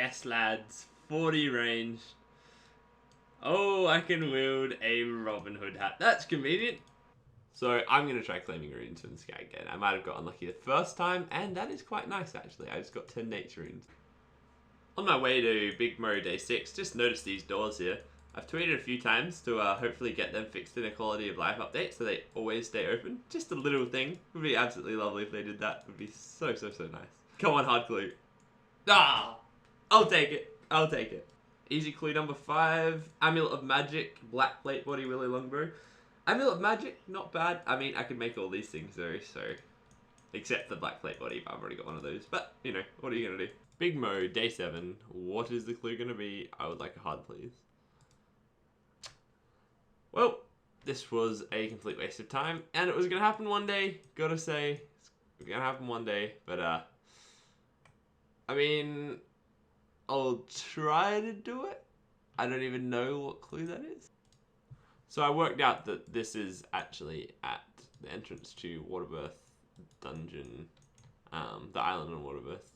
Yes, lads. 40 range. Oh, I can wield a Robin Hood hat. That's convenient. So I'm going to try claiming runes from the sky again. I might have got unlucky the first time, and that is quite nice actually. I just got 10 nature runes. On my way to Big Mo Day 6, just noticed these doors here. I've tweeted a few times to hopefully get them fixed in a quality of life update so they always stay open. Just a little thing. Would be absolutely lovely if they did that. Would be so nice. Come on, hard clue. Ah! I'll take it. I'll take it. Easy clue number 5. Amulet of Magic, Black Plate Body, Willy Longbow. Amulet of Magic, not bad. I mean, I could make all these things though, so... Except the Black Plate Body, but I've already got one of those. But, you know, what are you going to do? Big Mo, Day 7. What is the clue going to be? I would like a hard please. Well, this was a complete waste of time, and it was going to happen one day. Gotta say, it's going to happen one day, but, I mean, I'll try to do it. I don't even know what clue that is. So I worked out that this is actually at the entrance to Waterbirth Dungeon, the island on Waterbirth.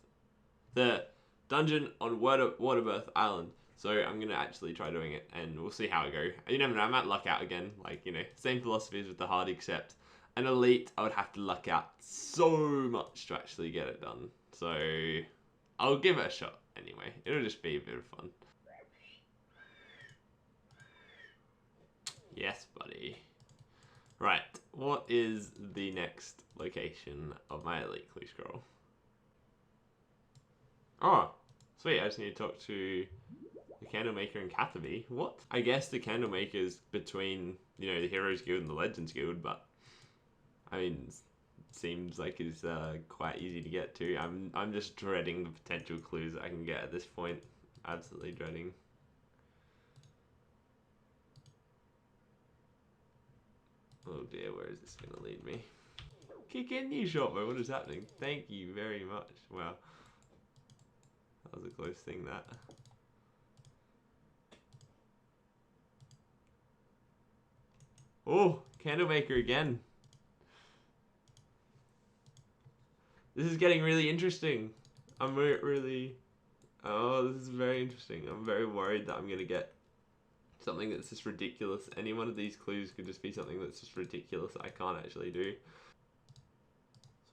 The dungeon on Waterbirth Island. So I'm going to actually try doing it, and we'll see how I go. You never know, I might luck out again. Like, you know, same philosophy as with the hard, except an elite, I would have to luck out so much to actually get it done. So I'll give it a shot anyway. It'll just be a bit of fun. Yes, buddy. Right, what is the next location of my elite clue scroll? Oh, sweet, I just need to talk to the Candlemaker and Catherby. What? I guess the Candlemaker's between, you know, the Heroes Guild and the Legends Guild, but I mean, seems like it's quite easy to get to. I'm just dreading the potential clues that I can get at this point. Absolutely dreading. Oh dear, where is this going to lead me? Kick in, you shopper. What is happening? Thank you very much. Wow. That was a close thing, that. Oh, Candlemaker again. This is getting really interesting. I'm really... Oh, this is very interesting. I'm very worried that I'm going to get something that's just ridiculous. Any one of these clues could just be something that's just ridiculous that I can't actually do.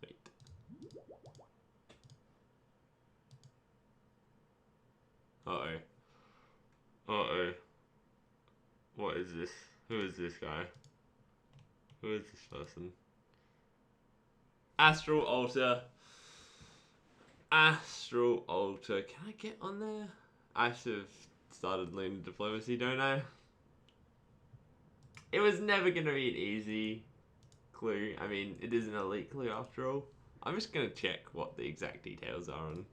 Sweet. Uh-oh. Uh-oh. What is this? Who is this guy? Who is this person? Astral Altar. Astral Altar. Can I get on there? I should have started Lunar Diplomacy, don't I? It was never going to be an easy clue. I mean, it is an elite clue after all. I'm just going to check what the exact details are on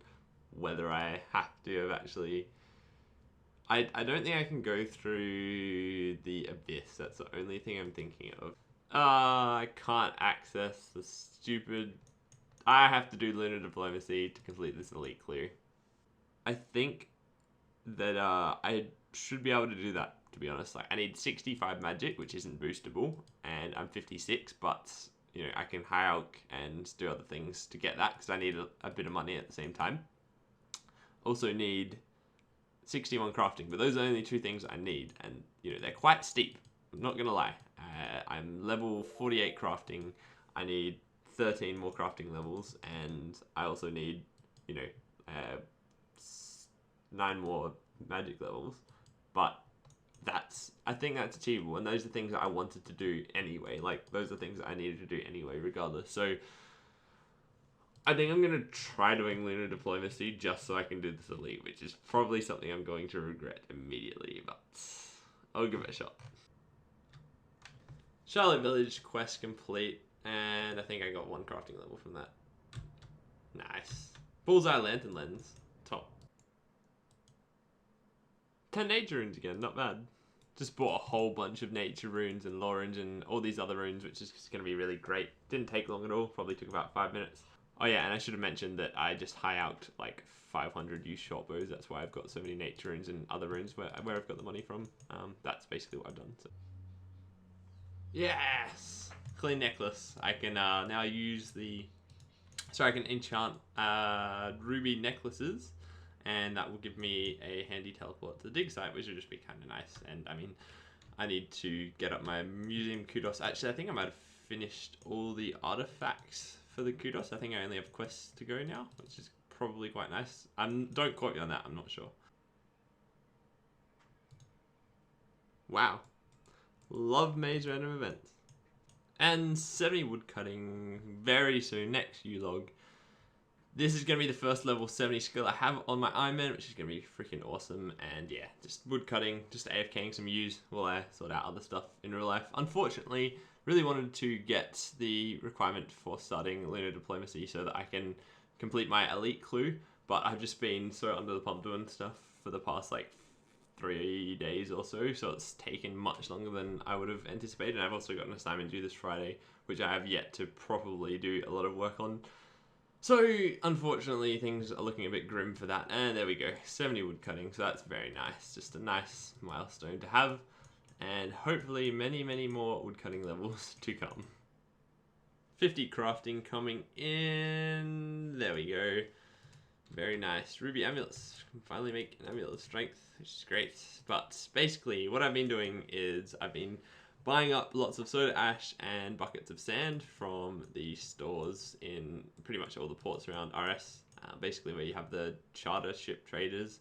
whether I have to have actually... I don't think I can go through the Abyss. That's the only thing I'm thinking of. I can't access the stupid... I have to do Lunar Diplomacy to complete this elite clue. I think that I should be able to do that, to be honest. Like, I need 65 magic, which isn't boostable, and I'm 56, but you know, I can high alch and do other things to get that because I need a bit of money at the same time. Also need 61 crafting, but those are the only two things I need, and you know, they're quite steep. I'm not gonna lie. I'm level 48 crafting. I need 13 more crafting levels, and I also need, you know, 9 more magic levels. But I think that's achievable, and those are things that I wanted to do anyway. Like, those are things that I needed to do anyway, regardless. So I think I'm going to try doing Lunar Diplomacy just so I can do this elite, which is probably something I'm going to regret immediately, but I'll give it a shot. Charlotte Village quest complete, and I think I got 1 crafting level from that. Nice. Bullseye Lantern Lens. Top. 10 nature runes again, not bad. Just bought a whole bunch of nature runes and Lorange and all these other runes, which is just going to be really great. Didn't take long at all, probably took about 5 minutes. Oh yeah, and I should have mentioned that I just high alched like 500 used short bows. That's why I've got so many nature runes and other runes where I've got the money from. That's basically what I've done. So. Yes! Clean necklace. I can now use the... So I can enchant ruby necklaces and that will give me a handy teleport to the dig site, which will just be kind of nice. And I mean, I need to get up my museum kudos. Actually, I think I might have finished all the artifacts for the kudos. I think I only have quests to go now, which is probably quite nice. Don't quote me on that, I'm not sure. Wow. Love Maze random events. And 70 woodcutting very soon, next U-log. This is going to be the first level 70 skill I have on my Ironman, which is going to be freaking awesome. And yeah, just woodcutting, just AFKing some U's while I sort out other stuff in real life. Unfortunately, really wanted to get the requirement for starting Lunar Diplomacy so that I can complete my elite clue, but I've just been so under the pump doing stuff for the past like 3 days or so, so it's taken much longer than I would have anticipated. And I've also got an assignment due this Friday, which I have yet to probably do a lot of work on. So unfortunately things are looking a bit grim for that, and there we go, 70 woodcutting, so that's very nice, just a nice milestone to have, and hopefully many more woodcutting levels to come. 50 crafting coming in, there we go, very nice. Ruby amulets, can finally make an amulet of strength, which is great. But basically what I've been doing is I've been buying up lots of soda ash and buckets of sand from the stores in pretty much all the ports around RS, basically where you have the charter ship traders.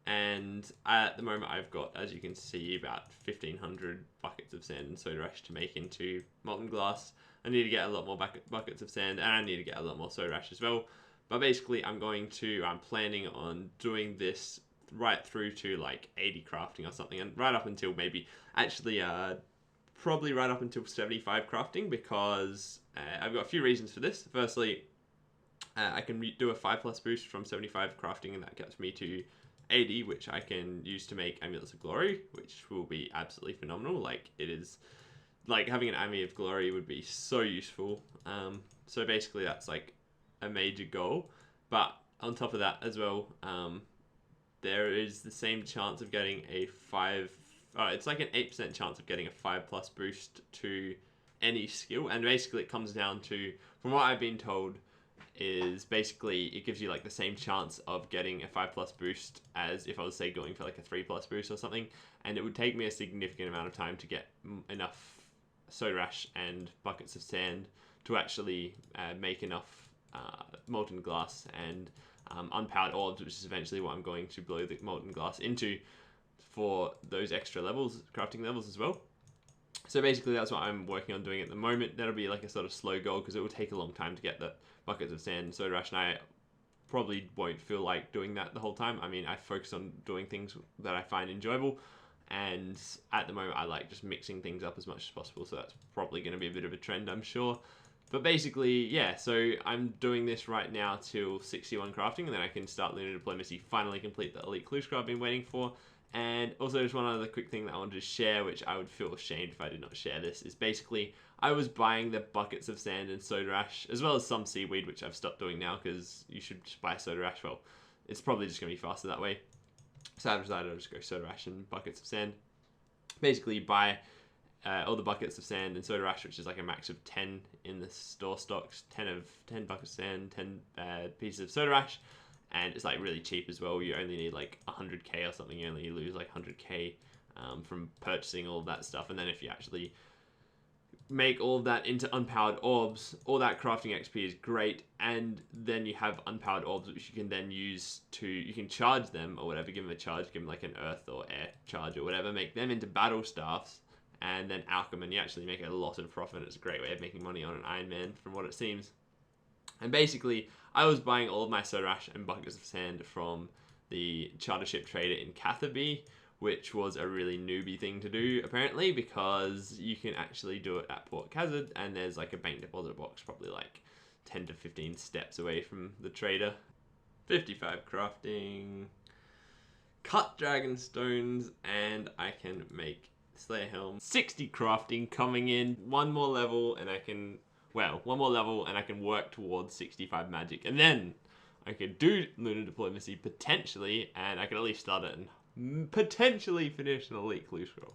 And at the moment I've got, as you can see, about 1,500 buckets of sand and soda ash to make into molten glass. I need to get a lot more buckets of sand, and I need to get a lot more soda ash as well. But basically I'm planning on doing this right through to like 80 crafting or something, and right up until maybe, actually probably right up until 75 crafting, because I've got a few reasons for this. Firstly, I can do a 5+ boost from 75 crafting, and that gets me to 80, which I can use to make Amulets of Glory, which will be absolutely phenomenal. Like, it is, like, having an Amulet of Glory would be so useful. So basically that's like a major goal. But on top of that as well, there is the same chance of getting a it's like an 8% chance of getting a 5+ boost to any skill, and basically it comes down to, from what I've been told, is basically it gives you like the same chance of getting a 5+ boost as if I was, say, going for like a 3+ boost or something, and it would take me a significant amount of time to get enough soda ash and buckets of sand to actually make enough molten glass and unpowered orbs, which is eventually what I'm going to blow the molten glass into for those extra levels, crafting levels as well. So basically that's what I'm working on doing at the moment. That'll be like a sort of slow goal, because it will take a long time to get the buckets of sand and soda ash, and I probably won't feel like doing that the whole time. I mean, I focus on doing things that I find enjoyable, and at the moment I like just mixing things up as much as possible, so that's probably going to be a bit of a trend, I'm sure. But basically, yeah, so I'm doing this right now till 61 crafting, and then I can start Lunar Diplomacy, finally complete the elite clue scroll I've been waiting for. And also just one other quick thing that I wanted to share, which I would feel ashamed if I did not share this, is basically I was buying the buckets of sand and soda ash, as well as some seaweed, which I've stopped doing now because you should just buy soda ash. Well, it's probably just going to be faster that way. So I've decided I'll just go soda ash and buckets of sand. Basically, you buy all the buckets of sand and soda ash, which is like a max of 10 in the store stocks, 10 buckets of sand, 10 pieces of soda ash. And it's like really cheap as well. You only need like 100k or something. You only lose like 100k from purchasing all of that stuff. And then if you actually make all of that into unpowered orbs, all that crafting XP is great. And then you have unpowered orbs, which you can then use to, you can charge them or whatever, give them a charge, give them like an earth or air charge or whatever, make them into battle staffs, and then alchemy them, and you actually make a lot of profit. It's a great way of making money on an Ironman from what it seems. And basically, I was buying all of my soda ash and buckets of sand from the charter ship trader in Catherby, which was a really newbie thing to do, apparently, because you can actually do it at Port Khazad, and there's like a bank deposit box probably like 10 to 15 steps away from the trader. 55 crafting, cut dragon stones, and I can make Slayer Helm. 60 crafting coming in, one more level, and I can work towards 65 magic, and then I could do Lunar Diplomacy potentially, and I could at least start it and potentially finish an elite clue scroll.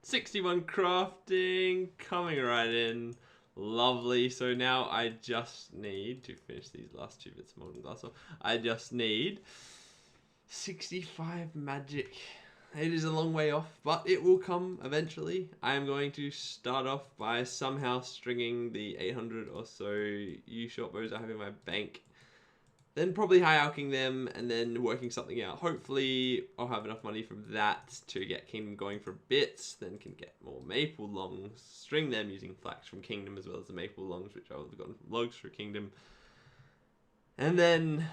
61 crafting coming right in. Lovely. So now I just need to finish these last 2 bits of molten glass. I just need 65 magic. It is a long way off, but it will come eventually. I am going to start off by somehow stringing the 800 or so U-short bows I have in my bank. Then probably high-alking them and then working something out. Hopefully I'll have enough money from that to get Kingdom going for bits. Then can get more maple longs, string them using flax from Kingdom as well as the maple longs, which I would have gotten from logs for Kingdom. And then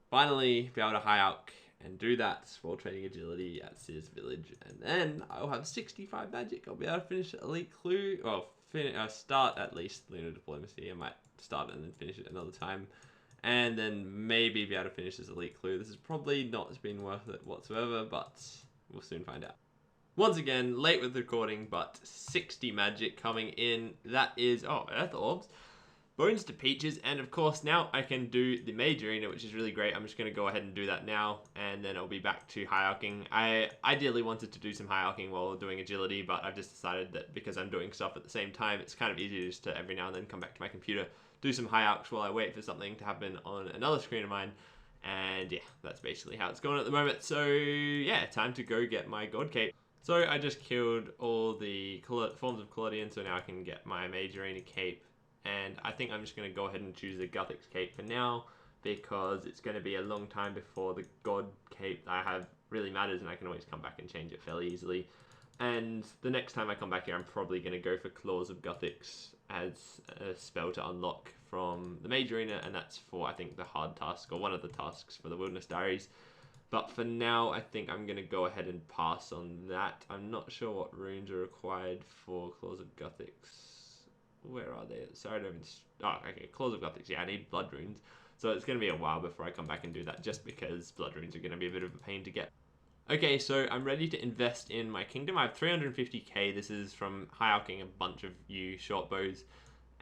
finally be able to high-alk and do that while trading agility at Sears Village. And then I'll have 65 magic. I'll be able to finish Elite Clue. Well, start at least Lunar Diplomacy. I might start and then finish it another time. And then maybe be able to finish this Elite Clue. This has probably not been worth it whatsoever, but we'll soon find out. Once again, late with the recording, but 60 magic coming in. That is, oh, Earth Orbs. Bones to Peaches, and of course now I can do the Mage Arena, which is really great. I'm just going to go ahead and do that now, and then I'll be back to high-alking. I ideally wanted to do some high-alking while doing agility, but I've just decided that because I'm doing stuff at the same time, it's kind of easy just to every now and then come back to my computer, do some high-alks while I wait for something to happen on another screen of mine, and yeah, that's basically how it's going at the moment. So yeah, time to go get my God Cape. So I just killed all the forms of Collodion, so now I can get my Mage Arena Cape. And I think I'm just going to go ahead and choose the Guthix Cape for now, because it's going to be a long time before the God Cape that I have really matters, and I can always come back and change it fairly easily. And the next time I come back here, I'm probably going to go for Claws of Guthix as a spell to unlock from the Mage Arena, and that's for, I think, the hard task, or one of the tasks for the Wilderness Diaries. But for now, I think I'm going to go ahead and pass on that. I'm not sure what runes are required for Claws of Guthix. Where are they? Sorry, I don't even... Oh, okay, Claws of Guthix. Yeah, I need blood runes. So it's going to be a while before I come back and do that, just because blood runes are going to be a bit of a pain to get. Okay, so I'm ready to invest in my kingdom. I have 350k. This is from high-alking a bunch of short bows.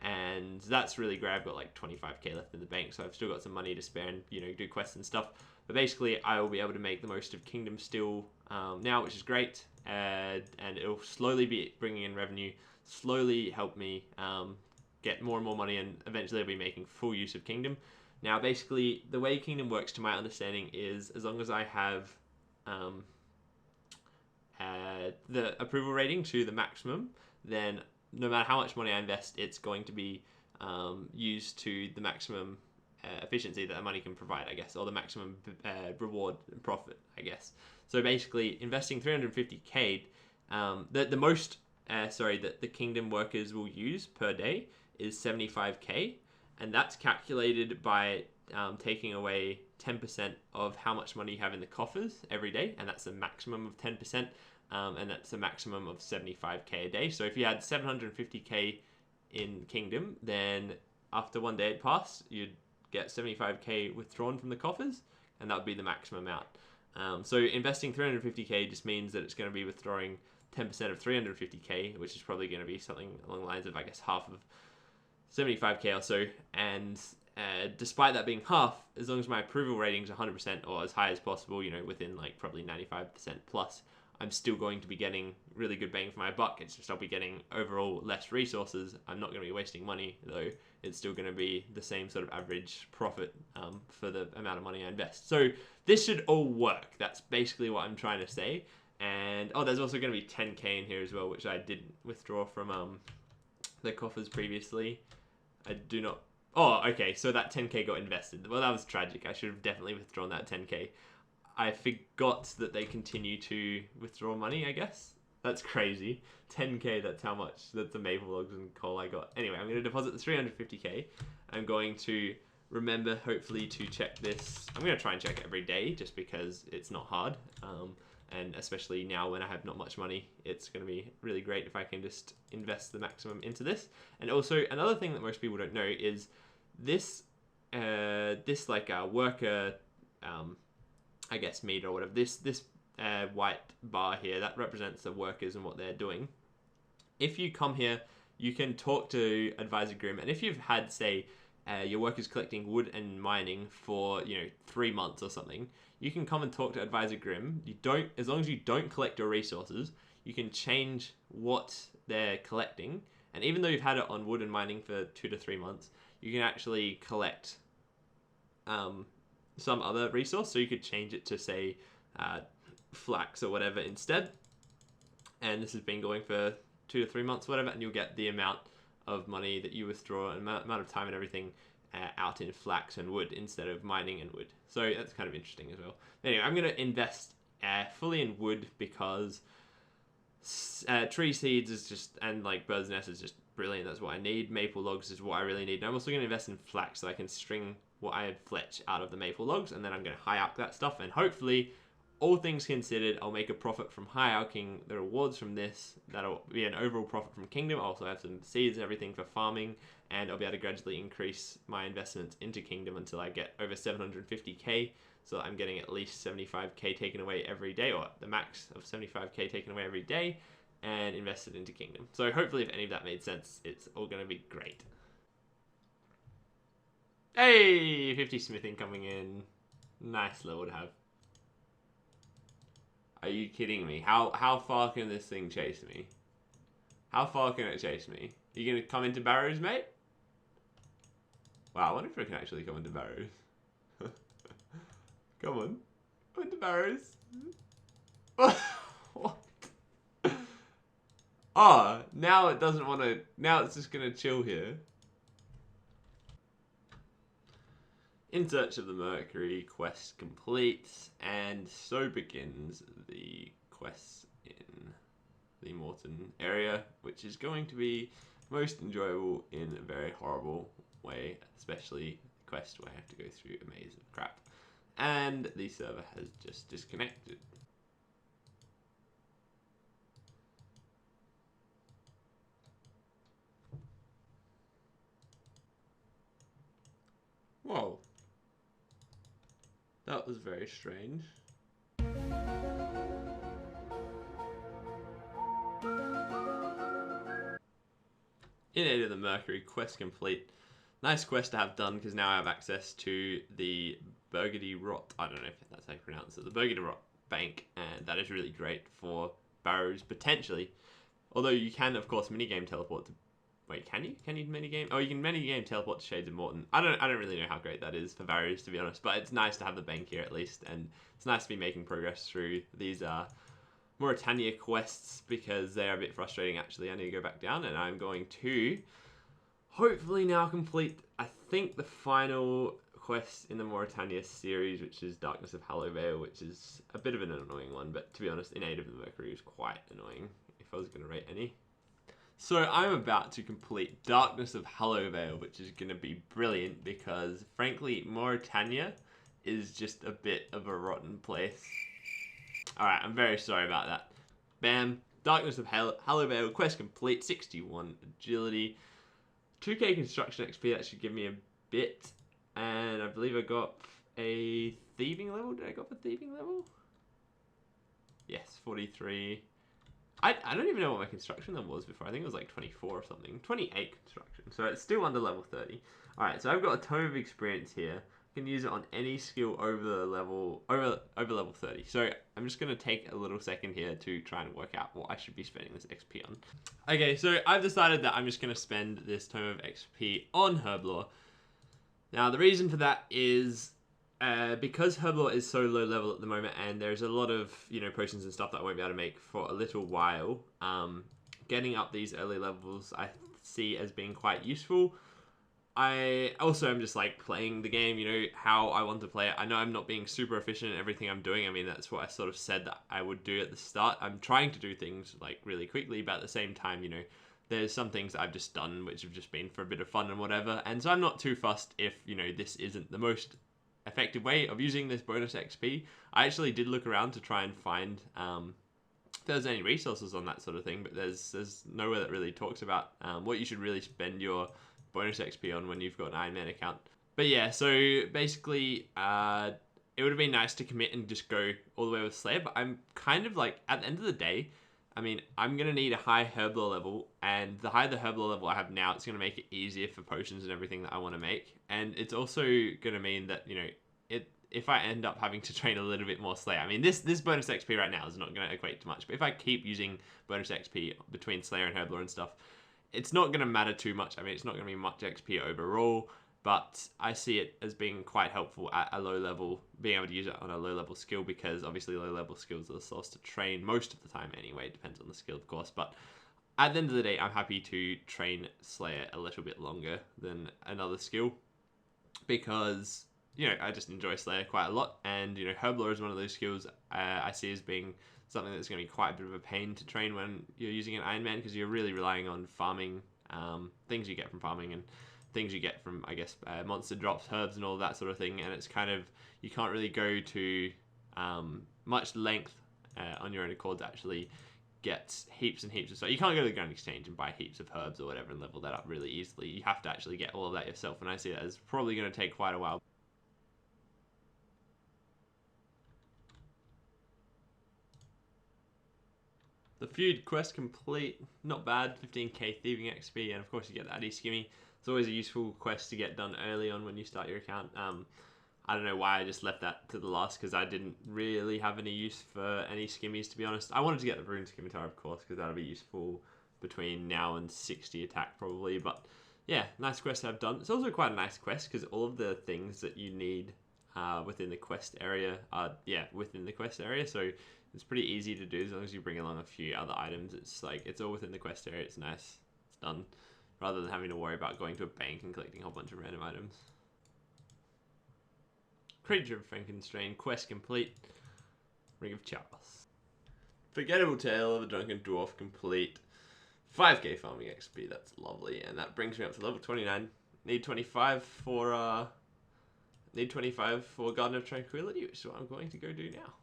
And that's really great. I've got like 25k left in the bank, so I've still got some money to spare and, you know, do quests and stuff. But basically, I will be able to make the most of Kingdom still now, which is great. And it'll slowly be bringing in revenue, slowly help me get more and more money, and eventually I'll be making full use of Kingdom. Now, basically, the way Kingdom works, to my understanding, is as long as I have the approval rating to the maximum, then no matter how much money I invest, it's going to be used to the maximum efficiency that the money can provide, I guess, or the maximum reward and profit, I guess. So basically, investing 350k, the most, that the kingdom workers will use per day is 75k, and that's calculated by taking away 10% of how much money you have in the coffers every day, and that's a maximum of 10%, and that's a maximum of 75k a day. So if you had 750k in kingdom, then after one day had passed, you'd get 75k withdrawn from the coffers, and that would be the maximum amount. So investing 350k just means that it's going to be withdrawing 10% of 350k, which is probably going to be something along the lines of, I guess, half of 75k or so. And despite that being half, as long as my approval rating is 100% or as high as possible, you know, within like probably 95% plus, I'm still going to be getting really good bang for my buck. It's just I'll be getting overall less resources. I'm not going to be wasting money, though. It's still going to be the same sort of average profit for the amount of money I invest. So this should all work. That's basically what I'm trying to say. And oh, there's also going to be 10k in here as well, which I didn't withdraw from the coffers previously. I do not... Oh, okay, so that 10k got invested. Well, that was tragic. I should have definitely withdrawn that 10k. I forgot that they continue to withdraw money, I guess. That's crazy. 10k, that's how much. That's the maple logs and coal I got. Anyway, I'm going to deposit the 350k. I'm going to remember, hopefully, to check this. I'm going to try and check it every day, just because it's not hard. And especially now when I have not much money, it's going to be really great if I can just invest the maximum into this. And also, another thing that most people don't know is this, worker... I guess meter or whatever, this white bar here, that represents the workers and what they're doing. If you come here, you can talk to Advisor Grim, and if you've had, say, your workers collecting wood and mining for, 3 months or something, you can come and talk to Advisor Grim. As long as you don't collect your resources, you can change what they're collecting, And even though you've had it on wood and mining for 2 to 3 months, you can actually collect some other resource. So you could change it to, say, flax or whatever instead. And this has been going for 2 to 3 months, whatever, and you'll get the amount of money that you withdraw and amount of time and everything out in flax and wood instead of mining and wood. So that's kind of interesting as well. Anyway, I'm going to invest fully in wood because tree seeds is just, and like bird's nest is just brilliant. That's what I need. Maple logs is what I really need. And I'm also going to invest in flax so I can string what I fletch out of the maple logs, and then I'm going to high arc that stuff, and hopefully, all things considered, I'll make a profit from high arcing the rewards from this. That'll be an overall profit from Kingdom. I'll also have some seeds and everything for farming, and I'll be able to gradually increase my investments into Kingdom until I get over 750k, so that I'm getting at least 75k taken away every day, or the max of 75k taken away every day, and invested into Kingdom. So hopefully, if any of that made sense, it's all going to be great. Hey, 50 smithing coming in. Nice level to have. Are you kidding me? How far can this thing chase me? How far can it chase me? Are you going to come into barrows, mate? Wow, I wonder if it can actually come into barrows. Come on. Come into barrows. What? Oh, now it doesn't want to... Now it's just going to chill here. In Search of the Mercury quest completes, and so begins the quests in the Morton area, which is going to be most enjoyable in a very horrible way, especially the quest where I have to go through a maze of crap. And the server has just disconnected. Whoa. That was very strange. In Aid of the Mercury, quest complete. Nice quest to have done because now I have access to the Burgundy Rot. I don't know if that's how you pronounce it. The Burgundy Rot Bank, and that is really great for barrows potentially. Although you can, of course, minigame teleport to. Wait, can you? Can you minigame? Oh, you can minigame teleport to Shades of Morton. I don't really know how great that is for barrows, to be honest. But it's nice to have the bank here at least, and it's nice to be making progress through these Mauritania quests because they are a bit frustrating. Actually, I need to go back down, and I'm going to hopefully now complete, I think, the final quest in the Mauritania series, which is Darkness of Hallowvale, which is a bit of an annoying one. But to be honest, In Aid of the Mercury is quite annoying if I was going to rate any. So I'm about to complete Darkness of Hallowvale, which is going to be brilliant because, frankly, Mauritania is just a bit of a rotten place. Alright, I'm very sorry about that. Bam. Darkness of Hallowvale, quest complete, 61 agility. 2k construction XP, that should give me a bit. And I believe I got a thieving level. Did I go for thieving level? Yes, 43. I don't even know what my construction level was before. I think it was like 24 or something. 28 construction. So it's still under level 30. Alright, so I've got a Tome of Experience here. I can use it on any skill over level 30. So I'm just going to take a little second here to try and work out what I should be spending this XP on. Okay, so I've decided that I'm just going to spend this Tome of XP on Herblore. Now, the reason for that is because Herblore is so low level at the moment, and there's a lot of, potions and stuff that I won't be able to make for a little while, getting up these early levels I see as being quite useful. I also am just like playing the game, how I want to play it. I know I'm not being super efficient in everything I'm doing. I mean, that's what I sort of said that I would do at the start. I'm trying to do things like really quickly, but at the same time, there's some things that I've just done which have just been for a bit of fun and whatever. And so I'm not too fussed if, this isn't the most effective way of using this bonus XP. I actually did look around to try and find if there's any resources on that sort of thing, but there's nowhere that really talks about what you should really spend your bonus XP on when you've got an Ironman account. But yeah, so basically it would have been nice to commit and just go all the way with Slayer, but I'm kind of like, at the end of the day, I mean, I'm going to need a high Herblore level, and the higher the Herblore level I have now, it's going to make it easier for potions and everything that I want to make. And it's also going to mean that, if I end up having to train a little bit more Slayer, I mean, this bonus XP right now is not going to equate to much, but if I keep using bonus XP between Slayer and Herblore and stuff, it's not going to matter too much. I mean, it's not going to be much XP overall, but I see it as being quite helpful at a low level, being able to use it on a low level skill, because obviously low level skills are the source to train most of the time anyway. It depends on the skill, of course, but at the end of the day, I'm happy to train Slayer a little bit longer than another skill, because, you know, I just enjoy Slayer quite a lot, and, you know, Herblore is one of those skills I see as being something that's going to be quite a bit of a pain to train when you're using an Ironman, because you're really relying on farming, things you get from farming, and things you get from, I guess, monster drops, herbs, and all that sort of thing, and it's kind of, you can't really go to much length on your own accord to actually get heaps and heaps of stuff. You can't go to the Grand Exchange and buy heaps of herbs or whatever and level that up really easily. You have to actually get all of that yourself, and I see that as probably going to take quite a while. The feud quest complete, not bad, 15k thieving XP, and of course you get the Addy Skimmy. It's always a useful quest to get done early on when you start your account. I don't know why I just left that to the last, because I didn't really have any use for any skimmies, to be honest. I wanted to get the Rune Scimitar, of course, because that'll be useful between now and 60 attack probably, but yeah, nice quest to have done. It's also quite a nice quest, because all of the things that you need within the quest area are, within the quest area, so it's pretty easy to do as long as you bring along a few other items. It's like, it's all within the quest area, it's nice, it's done, rather than having to worry about going to a bank and collecting a whole bunch of random items. Creature of Frankenstrain, quest complete. Ring of Charles. Forgettable Tale of a Drunken Dwarf complete. 5k farming XP, that's lovely, and that brings me up to level 29. Need 25 for Garden of Tranquility, which is what I'm going to go do now.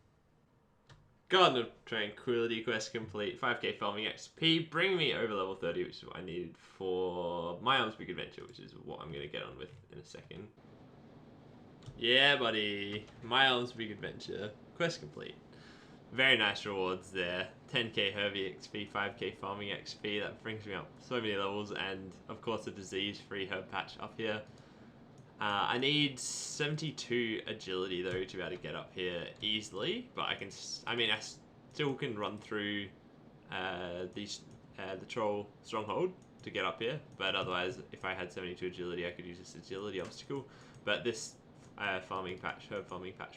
Garden of Tranquility quest complete, 5k farming XP, bring me over level 30, which is what I needed for My Arms Big Adventure, which is what I'm going to get on with in a second. Yeah, buddy, My Arms Big Adventure, quest complete. Very nice rewards there, 10k Hervey XP, 5k farming XP, that brings me up so many levels, and of course a disease-free herb patch up here. I need 72 agility though to be able to get up here easily, but I still can run through the troll stronghold to get up here, but otherwise if I had 72 agility I could use this agility obstacle, but this herb farming patch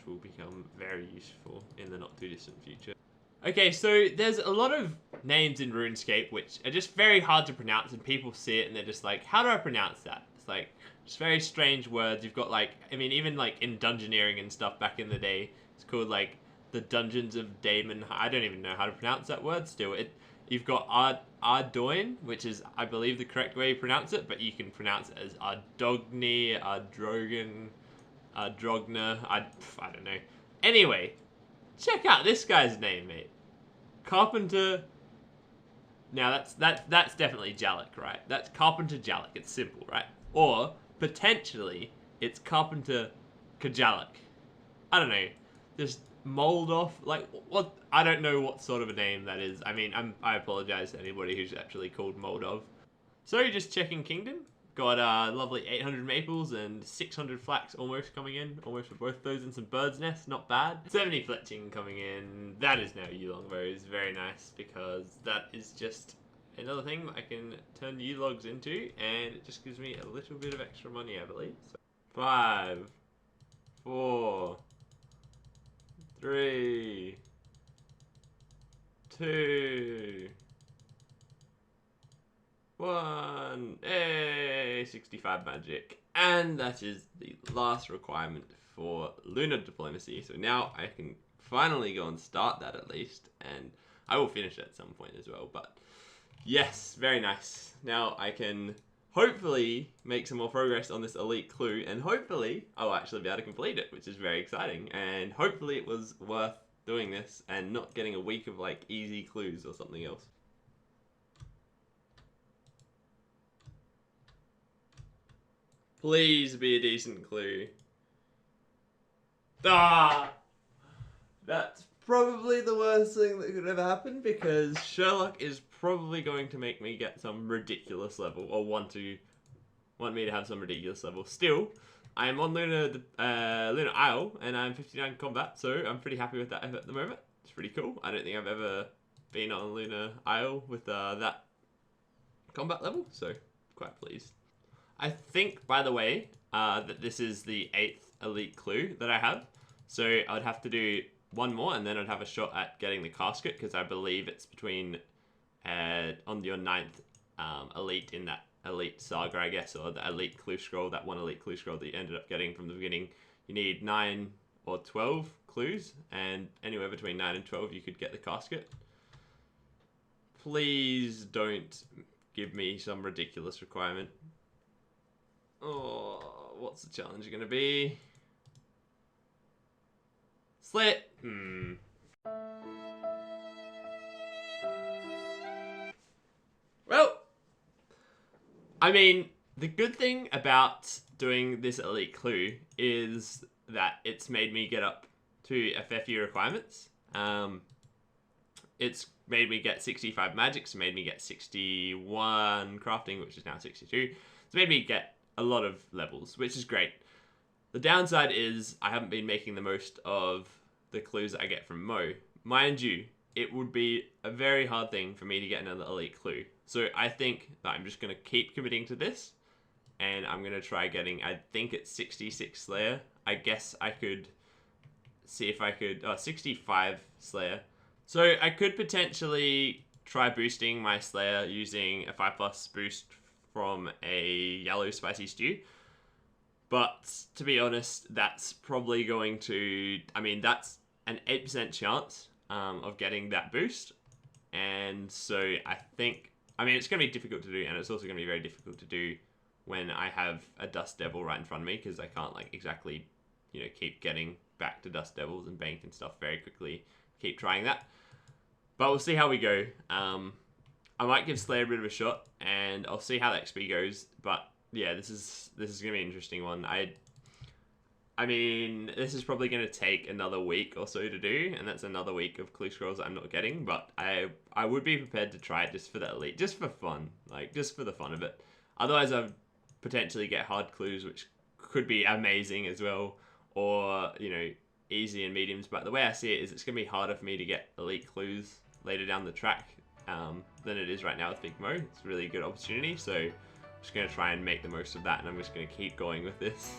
will become very useful in the not too distant future. Okay, so there's a lot of names in RuneScape which are just very hard to pronounce, and people see it and they're just like, how do I pronounce that? It's like, just very strange words. You've got like, I mean, even like in Dungeoneering and stuff back in the day, it's called like the Dungeons of Damon. I don't even know how to pronounce that word still. You've got Ardoin, which is, I believe, the correct way you pronounce it, but you can pronounce it as Ardogni, Ardrogan, Ardrogna, I don't know. Anyway, check out this guy's name, mate. Carpenter. Now that's definitely Jalek, right? That's Carpenter Jalek. It's simple, right? Or potentially it's Carpenter Kajalek. I don't know. Just mold off, like, what? I don't know what sort of a name that is. I mean, I apologize to anybody who's actually called Moldov. So just checking Kingdom. Got lovely 800 maples and 600 flax almost coming in. Almost for both those, and some bird's nest, not bad. 70 fletching coming in. That is now U-Longbows. Very nice, because that is just another thing I can turn U-Logs into, and it just gives me a little bit of extra money, I believe. So 5, 4, 3, 2, 1, hey, 65 magic. And that is the last requirement for Lunar Diplomacy. So now I can finally go and start that at least, and I will finish it at some point as well, but yes, very nice. Now I can hopefully make some more progress on this elite clue, and hopefully I'll actually be able to complete it, which is very exciting, and hopefully it was worth doing this and not getting a week of like easy clues or something else. Please be a decent clue. Ah! That's probably the worst thing that could ever happen, because Sherlock is probably going to make me get some ridiculous level, or want me to have some ridiculous level. Still, I am on Lunar Isle, and I'm 59 combat, so I'm pretty happy with that at the moment. It's pretty cool. I don't think I've ever been on Lunar Isle with that combat level, so quite pleased. I think, by the way, that this is the 8th elite clue that I have. So I'd have to do one more, and then I'd have a shot at getting the casket, because I believe it's between on your 9th elite in that elite saga, I guess, or the elite clue scroll, that one elite clue scroll that you ended up getting from the beginning. You need 9 or 12 clues, and anywhere between 9 and 12 you could get the casket. Please don't give me some ridiculous requirement. Oh, what's the challenge going to be? Slit. Well, I mean, the good thing about doing this elite clue is that it's made me get up to a fair few requirements. It's made me get 65 magic, so made me get 61 crafting, which is now 62. It's made me get a lot of levels, which is great. The downside is I haven't been making the most of the clues that I get from Mo. Mind you, it would be a very hard thing for me to get another elite clue. So I think that I'm just going to keep committing to this, and I'm going to try getting, I think it's 66 Slayer. I guess I could see if I could, 65 Slayer. So I could potentially try boosting my Slayer using a 5+ boost from a yellow spicy stew. But to be honest, that's probably going to, I mean, that's an 8% chance of getting that boost. And so I think, I mean, it's going to be difficult to do, and it's also going to be very difficult to do when I have a Dust Devil right in front of me, because I can't, like, exactly, you know, keep getting back to Dust Devils and bank and stuff very quickly. Keep trying that. But we'll see how we go. I might give Slayer a bit of a shot, and I'll see how the XP goes. But yeah, this is gonna be an interesting one. I mean, this is probably gonna take another week or so to do, and that's another week of clue scrolls that I'm not getting. But I would be prepared to try it just for the elite, just for fun, like just for the fun of it. Otherwise, I'd potentially get hard clues, which could be amazing as well, or you know, easy and mediums. But the way I see it is, it's gonna be harder for me to get elite clues later down the track than it is right now with Big Mo. It's a really good opportunity, so I'm just going to try and make the most of that, and I'm just going to keep going with this.